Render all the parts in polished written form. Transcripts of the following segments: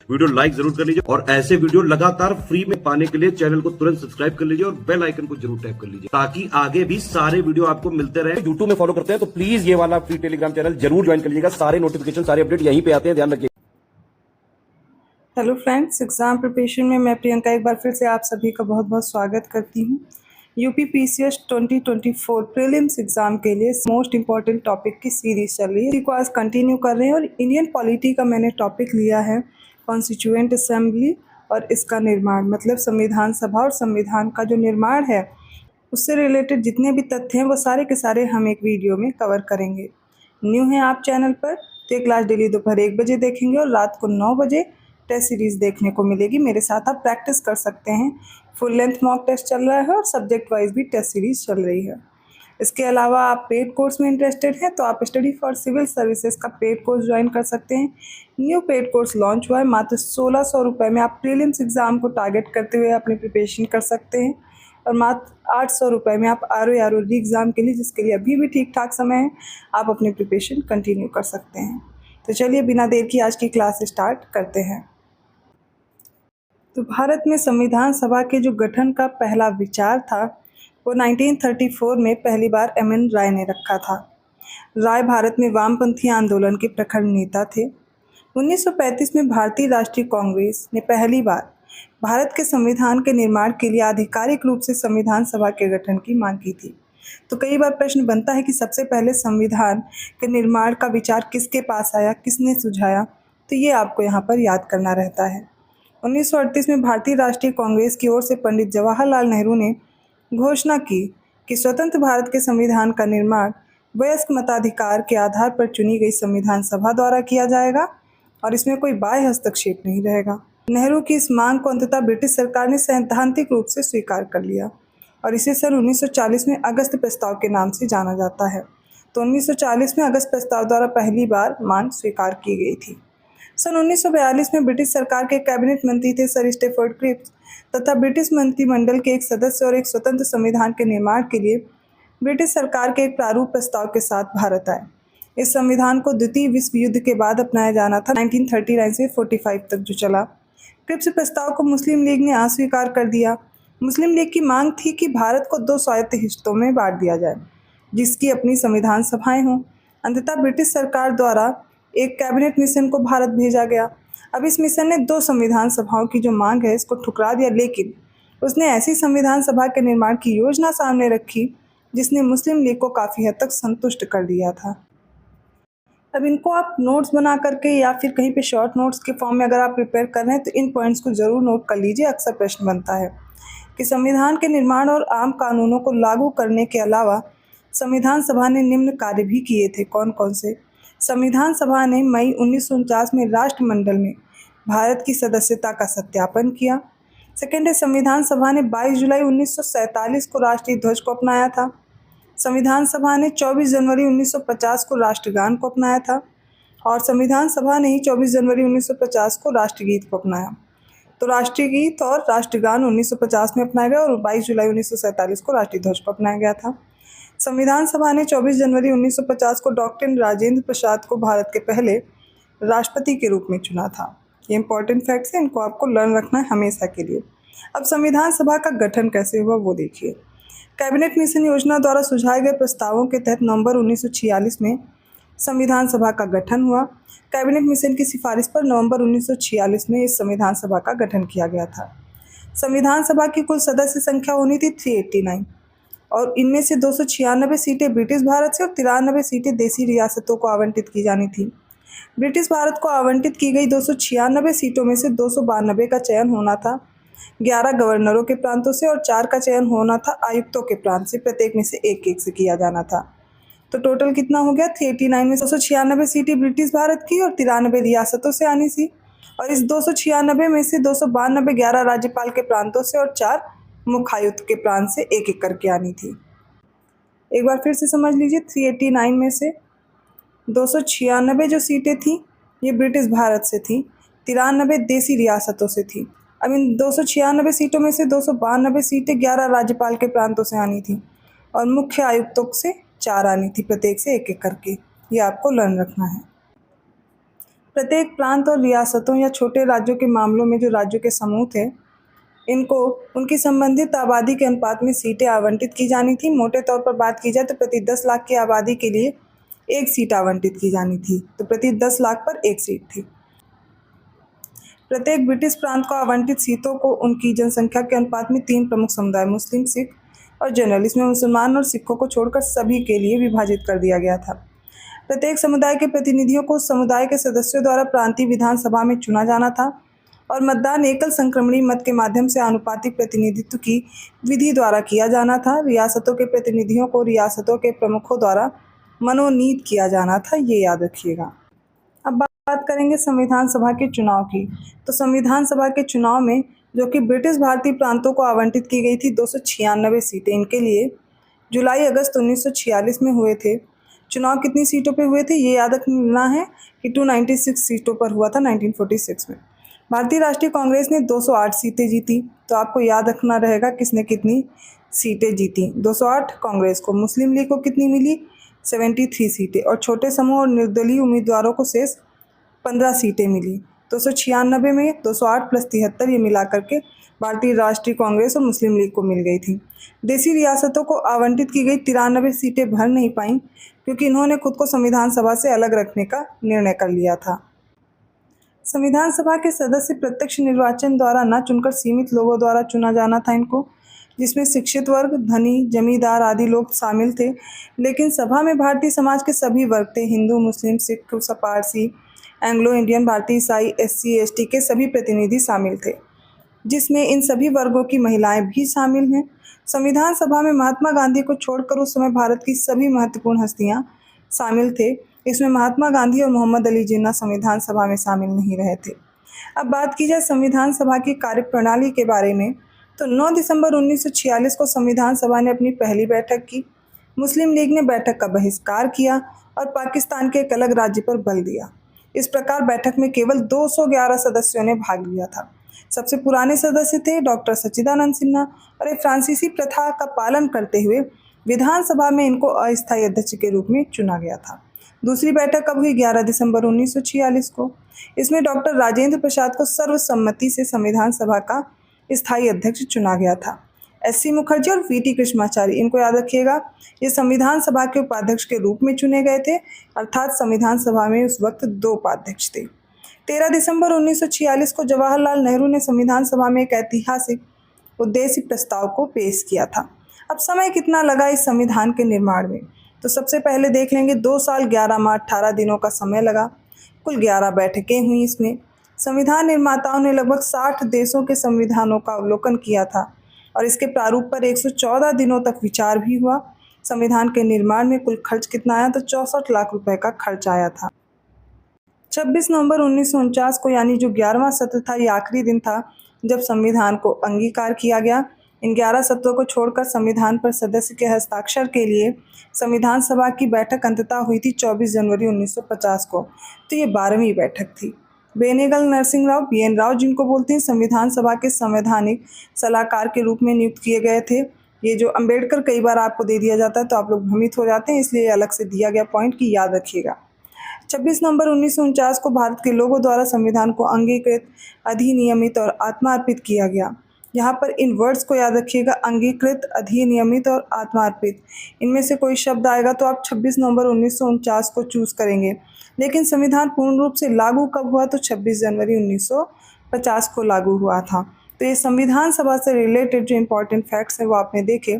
Video like जरूर कर लीजिए और ऐसे वीडियो लगातार फ्री में पाने के लिए चैनल को तुरंत सब्सक्राइब कर लीजिए और बेल आइकन को जरूर टैप कर लीजिए ताकि आगे भी सारे वीडियो आपको मिलते रहे। यूट्यूब में फॉलो करते हैं तो प्लीज ये वाला फ्री टेलीग्राम चैनल जरूर ज्वाइन कर लीजिएगा। सारे नोटिफिकेशन सारे अपडेट यहीं पे आते हैं, ध्यान रखिए। हेलो फ्रेंड्स, एग्ज़ाम प्रिपरेशन में मैं प्रियंका एक बार फिर से आप सभी का बहुत बहुत स्वागत करती हूँ। यूपी पीसीएस 2024 प्रीलिम्स एग्ज़ाम के लिए मोस्ट इम्पॉर्टेंट टॉपिक की सीरीज चल रही है, इसी को आज कंटिन्यू कर रहे हैं। और इंडियन पॉलिटी का मैंने टॉपिक लिया है कॉन्स्टिट्यूएंट असेंबली और इसका निर्माण, मतलब संविधान सभा और संविधान का जो निर्माण है उससे रिलेटेड जितने भी तथ्य हैं वो सारे के सारे हम एक वीडियो में कवर करेंगे। न्यू हैं आप चैनल पर तो ये क्लास डेली दोपहर 1 बजे देखेंगे और रात को 9 बजे टेस्ट सीरीज़ देखने को मिलेगी। मेरे साथ आप प्रैक्टिस कर सकते हैं। फुल लेंथ मॉक टेस्ट चल रहा है और सब्जेक्ट वाइज भी टेस्ट सीरीज़ चल रही है। इसके अलावा आप पेड कोर्स में इंटरेस्टेड हैं तो आप स्टडी फॉर सिविल सर्विसेज का पेड कोर्स ज्वाइन कर सकते हैं। न्यू पेड कोर्स लॉन्च हुआ है, मात्र 1600 रुपये में आप प्रीलिम्स एग्ज़ाम को टारगेट करते हुए अपनी प्रिपरेशन कर सकते हैं और मात्र 800 रुपये में आप आर री एग्ज़ाम के लिए, जिसके लिए अभी भी ठीक ठाक समय है, आप अपनी प्रिपरेशन कंटिन्यू कर सकते हैं। तो चलिए बिना देर की आज की क्लास स्टार्ट करते हैं। तो भारत में संविधान सभा के जो गठन का पहला विचार था वो 1934 में पहली बार एम.एन. राय ने रखा था। राय भारत में वामपंथी आंदोलन के प्रखर नेता थे। 1935 में भारतीय राष्ट्रीय कांग्रेस ने पहली बार भारत के संविधान के निर्माण के लिए आधिकारिक रूप से संविधान सभा के गठन की मांग की थी। तो कई बार प्रश्न बनता है कि सबसे पहले संविधान के निर्माण का विचार किसके पास आया, किसने सुझाया, तो ये आपको यहाँ पर याद करना रहता है। 1938 में भारतीय राष्ट्रीय कांग्रेस की ओर से पंडित जवाहरलाल नेहरू ने घोषणा की कि स्वतंत्र भारत के संविधान का निर्माण वयस्क मताधिकार के आधार पर चुनी गई संविधान सभा द्वारा किया जाएगा और इसमें कोई बाह्य हस्तक्षेप नहीं रहेगा। नेहरू की इस मांग को अंततः ब्रिटिश सरकार ने सैद्धांतिक रूप से स्वीकार कर लिया और इसे सन 1940 में अगस्त प्रस्ताव के नाम से जाना जाता है। तो 1940 में अगस्त प्रस्ताव द्वारा पहली बार मांग स्वीकार की गई थी। सन 1942 में ब्रिटिश सरकार के कैबिनेट मंत्री थे सर स्टैफर्ड क्रिप्स तथा ब्रिटिश मंत्रिमंडल के एक सदस्य और एक स्वतंत्र संविधान के निर्माण के लिए ब्रिटिश सरकार के एक प्रारूप प्रस्ताव के साथ भारत आए। इस संविधान को द्वितीय विश्व युद्ध के बाद अपनाया जाना था, 1939 से 45 तक जो चला। क्रिप्स प्रस्ताव को मुस्लिम लीग ने अस्वीकार कर दिया। मुस्लिम लीग की मांग थी कि भारत को 2 स्वायत्त हिस्सों में बांट दिया जाए जिसकी अपनी संविधान सभाएं हों। अंततः ब्रिटिश सरकार द्वारा एक कैबिनेट मिशन को भारत भेजा गया। अब इस मिशन ने 2 संविधान सभाओं की जो मांग है इसको ठुकरा दिया, लेकिन उसने ऐसी संविधान सभा के निर्माण की योजना सामने रखी जिसने मुस्लिम लीग को काफ़ी हद तक संतुष्ट कर दिया था। अब इनको आप नोट्स बना करके या फिर कहीं पे शॉर्ट नोट्स के फॉर्म में अगर आप प्रिपेयर कर रहे हैं तो इन पॉइंट्स को ज़रूर नोट कर लीजिए। अक्सर प्रश्न बनता है कि संविधान के निर्माण और आम कानूनों को लागू करने के अलावा संविधान सभा ने निम्न कार्य भी किए थे। कौन कौन से? संविधान सभा ने मई 1949 में राष्ट्रमंडल में भारत की सदस्यता का सत्यापन किया। सेकेंड है, संविधान सभा ने 22 जुलाई 1947 को राष्ट्रीय ध्वज को अपनाया था। संविधान सभा ने 24 जनवरी 1950 को राष्ट्रगान को अपनाया था और संविधान सभा ने ही 24 जनवरी 1950 को राष्ट्रगीत को अपनाया। तो राष्ट्रीय गीत और राष्ट्रगान 1950 में अपनाया गया और 22 जुलाई 1947 को राष्ट्रीय ध्वज को अपनाया गया था। संविधान सभा ने 24 जनवरी 1950 को डॉक्टर राजेंद्र प्रसाद को भारत के पहले राष्ट्रपति के रूप में चुना था। ये इंपॉर्टेंट फैक्ट्स हैं, इनको आपको लर्न रखना है हमेशा के लिए। अब संविधान सभा का गठन कैसे हुआ वो देखिए। कैबिनेट मिशन योजना द्वारा सुझाए गए प्रस्तावों के तहत नवंबर 1946 में संविधान सभा का गठन हुआ। कैबिनेट मिशन की सिफारिश पर नवंबर 1946 में इस संविधान सभा का गठन किया गया था। संविधान सभा की कुल सदस्य संख्या होनी थी 389 और इनमें से 296 सीटें ब्रिटिश भारत से और 93 सीटें देसी रियासतों को आवंटित की जानी थी। ब्रिटिश भारत को आवंटित की गई 296 सीटों में से 292 का चयन होना था 11 गवर्नरों के प्रांतों से और 4 का चयन होना था आयुक्तों के प्रांत से, प्रत्येक में से एक से किया जाना था। तो टोटल कितना हो गया? 389 में 296 सीटें ब्रिटिश भारत की और 93 रियासतों से आनी थी और इस 296 में से 292 11 राज्यपाल के प्रांतों से और 4 मुख्य आयुक्त के प्रांत से एक करके आनी थी। एक बार फिर से समझ लीजिए, 389 में से 296 जो सीटें थी ये ब्रिटिश भारत से थी, 93 देसी रियासतों से थी। अब इन 296 सीटों में से 292 सीटें 11 राज्यपाल के प्रांतों से आनी थी और मुख्य आयुक्तों से 4 आनी थी, प्रत्येक से एक करके। ये आपको लर्न रखना है। प्रत्येक प्रांत और रियासतों या छोटे राज्यों के मामलों में जो राज्यों के समूह थे, इनको उनकी संबंधित आबादी के अनुपात में सीटें आवंटित की जानी थी। मोटे तौर पर बात की जाए तो प्रति 10 लाख की आबादी के लिए एक सीट आवंटित की जानी थी, तो प्रति 10 लाख पर एक सीट थी। प्रत्येक ब्रिटिश प्रांत को आवंटित सीटों को उनकी जनसंख्या के अनुपात में 3 प्रमुख समुदाय मुस्लिम, सिख और जनरल, इसमें मुसलमान और सिखों को छोड़कर सभी के लिए विभाजित कर दिया गया था। प्रत्येक समुदाय के प्रतिनिधियों को समुदाय के सदस्यों द्वारा प्रांतीय विधानसभा में चुना जाना था और मतदान एकल संक्रमणी मत के माध्यम से आनुपातिक प्रतिनिधित्व की विधि द्वारा किया जाना था। रियासतों के प्रतिनिधियों को रियासतों के प्रमुखों द्वारा मनोनीत किया जाना था, ये याद रखिएगा। अब बात करेंगे संविधान सभा के चुनाव की। तो संविधान सभा के चुनाव में जो कि ब्रिटिश भारतीय प्रांतों को आवंटित की गई थी 296 सीटें, इनके लिए जुलाई अगस्त 1946 में हुए थे। चुनाव कितनी सीटों पे हुए थे ये याद रखना है कि 296 सीटों पर हुआ था 1946 में। भारतीय राष्ट्रीय कांग्रेस ने 208 सीटें जीती, तो आपको याद रखना रहेगा किसने कितनी सीटें जीती। 208 कांग्रेस को। मुस्लिम लीग को कितनी मिली? 73 सीटें। और छोटे समूह और निर्दलीय उम्मीदवारों को शेष 15 सीटें मिली। 296 में 208 प्लस 73 ये मिला करके भारतीय राष्ट्रीय कांग्रेस और मुस्लिम लीग को मिल गई थी। देसी रियासतों को आवंटित की गई 93 सीटें भर नहीं पाईं क्योंकि इन्होंने खुद को संविधान सभा से अलग रखने का निर्णय कर लिया था। संविधान सभा के सदस्य प्रत्यक्ष निर्वाचन द्वारा न चुनकर सीमित लोगों द्वारा चुना जाना था इनको, जिसमें शिक्षित वर्ग, धनी, जमींदार आदि लोग शामिल थे। लेकिन सभा में भारतीय समाज के सभी वर्ग थे, हिंदू, मुस्लिम, सिख, पारसी, एंग्लो इंडियन, भारतीय ईसाई, SC ST के सभी प्रतिनिधि शामिल थे, जिसमें इन सभी वर्गों की महिलाएं भी शामिल हैं। संविधान सभा में महात्मा गांधी को छोड़कर उस समय भारत की सभी महत्वपूर्ण हस्तियां शामिल थे। इसमें महात्मा गांधी और मोहम्मद अली जिन्ना संविधान सभा में शामिल नहीं रहे थे। अब बात की जाए संविधान सभा की कार्यप्रणाली के बारे में, तो 9 दिसंबर 1946 को संविधान सभा ने अपनी पहली बैठक की। मुस्लिम लीग ने बैठक का बहिष्कार किया और पाकिस्तान के एक अलग राज्य पर बल दिया। इस प्रकार बैठक में केवल 211 सदस्यों ने भाग लिया था। सबसे पुराने सदस्य थे डॉक्टर सच्चिदानंद सिन्हा और एक फ्रांसीसी प्रथा का पालन करते हुए विधानसभा में इनको अस्थायी अध्यक्ष के रूप में चुना गया था। दूसरी बैठक कब हुई? 11 दिसंबर 1946 को। इसमें डॉक्टर राजेंद्र प्रसाद को सर्वसम्मति से संविधान सभा का स्थायी अध्यक्ष चुना गया था। SC मुखर्जी और VT कृष्णाचार्य, इनको याद रखिएगा, ये संविधान सभा के उपाध्यक्ष के रूप में चुने गए थे, अर्थात संविधान सभा में उस वक्त 2 उपाध्यक्ष थे। 13 दिसंबर 1946 को जवाहरलाल नेहरू ने संविधान सभा में एक ऐतिहासिक उद्देश्य प्रस्ताव को पेश किया था। अब समय कितना लगा इस संविधान के निर्माण में, तो सबसे पहले देख लेंगे 2 साल 11 माह 18 दिनों का समय लगा। कुल 11 बैठकें हुई। इसमें संविधान निर्माताओं ने लगभग 60 देशों के संविधानों का अवलोकन किया था और इसके प्रारूप पर 114 दिनों तक विचार भी हुआ। संविधान के निर्माण में कुल खर्च कितना आया? तो 64 लाख रुपए का खर्च आया था। 26 नवंबर 1949 को, यानी जो 11वां सत्र था, ये आखिरी दिन था जब संविधान को अंगीकार किया गया। इन 11 सत्रों को छोड़कर संविधान पर सदस्य के हस्ताक्षर के लिए संविधान सभा की बैठक अंततः हुई थी 24 जनवरी 1950 को, तो ये 12वीं बैठक थी। बेनेगल नरसिंह राव, BN राव जिनको बोलते हैं, संविधान सभा के संवैधानिक सलाहकार के रूप में नियुक्त किए गए थे। ये जो अंबेडकर कई बार आपको दे दिया जाता है तो आप लोग भ्रमित हो जाते हैं, इसलिए अलग से दिया गया पॉइंट की याद रखिएगा। 26 नवंबर 1949 को भारत के लोगों द्वारा संविधान को अंगीकृत, अधिनियमित और आत्मार्पित किया गया। यहाँ पर इन वर्ड्स को याद रखिएगा, अंगीकृत, अधिनियमित और आत्मार्पित। इनमें से कोई शब्द आएगा तो आप 26 नवंबर 1949 को चूज करेंगे। लेकिन संविधान पूर्ण रूप से लागू कब हुआ? तो 26 जनवरी 1950 को लागू हुआ था। तो ये संविधान सभा से रिलेटेड जो इंपॉर्टेंट फैक्ट्स हैं वो आपने देखे।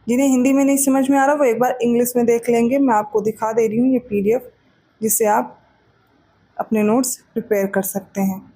जिन्हें हिंदी में नहीं समझ में आ रहा वो एक बार इंग्लिश में देख लेंगे। मैं आपको दिखा दे रही हूँ ये PDF, जिससे आप अपने नोट्स प्रिपेयर कर सकते हैं।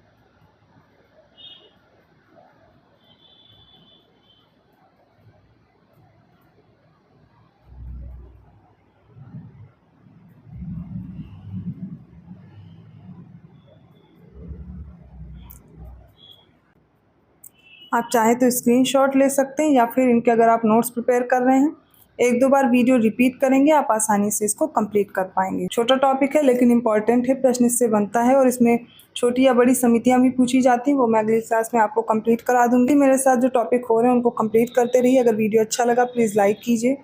आप चाहें तो स्क्रीनशॉट ले सकते हैं या फिर इनके अगर आप नोट्स प्रिपेयर कर रहे हैं 1-2 बार वीडियो रिपीट करेंगे, आप आसानी से इसको कंप्लीट कर पाएंगे। छोटा टॉपिक है लेकिन इंपॉर्टेंट है, प्रश्न इससे बनता है और इसमें छोटी या बड़ी समितियां भी पूछी जाती हैं, वो मैं अगली क्लास में आपको कंप्लीट करा दूंगी। मेरे साथ जो टॉपिक हो रहे हैं उनको कंप्लीट करते रहिए। अगर वीडियो अच्छा लगा प्लीज़ लाइक कीजिए,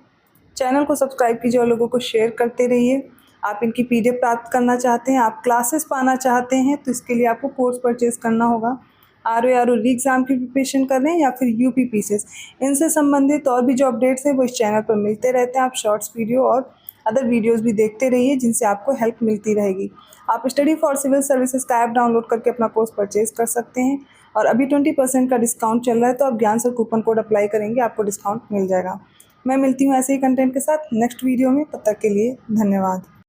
चैनल को सब्सक्राइब कीजिए और लोगों को शेयर करते रहिए। आप इनकी PDF प्राप्त करना चाहते हैं, आप क्लासेस पाना चाहते हैं, तो इसके लिए आपको कोर्स परचेज करना होगा। RO री एग्ज़ाम की प्रिपरेशन कर रहे हैं या फिर UP PCS, इनसे संबंधित और भी जो अपडेट्स हैं वो इस चैनल पर मिलते रहते हैं। आप शॉर्ट्स वीडियो और अदर वीडियोस भी देखते रहिए, जिनसे आपको हेल्प मिलती रहेगी। आप स्टडी फॉर सिविल सर्विसेज का ऐप डाउनलोड करके अपना कोर्स परचेज कर सकते हैं और अभी 20% का डिस्काउंट चल रहा है, तो आप ज्ञान सर कूपन कोड अप्लाई करेंगे, आपको डिस्काउंट मिल जाएगा। मैं मिलती हूँ ऐसे ही कंटेंट के साथ नेक्स्ट वीडियो में, तब तक के लिए धन्यवाद।